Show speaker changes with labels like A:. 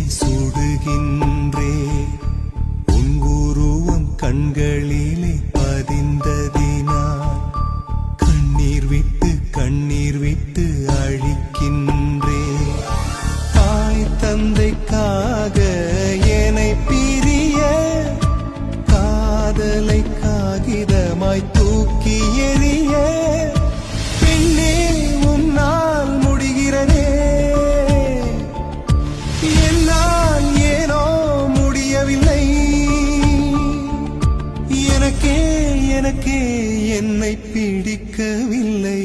A: நெஞ்சை சுடுகின்றே உன் உருவம் கண்களிலே பதிந்ததினால் கண்ணீர் விட்டு அழிக்கின்றே தாய் தந்தைக்காக என்னை பிரிய காதலை காகிதமாய் தூக்கி எறிய பெண்ணே உன்னால் முடிகிறதே என்னால் ஏனோ முடியவில்லை எனக்கே என்னை பிடிக்கவில்லை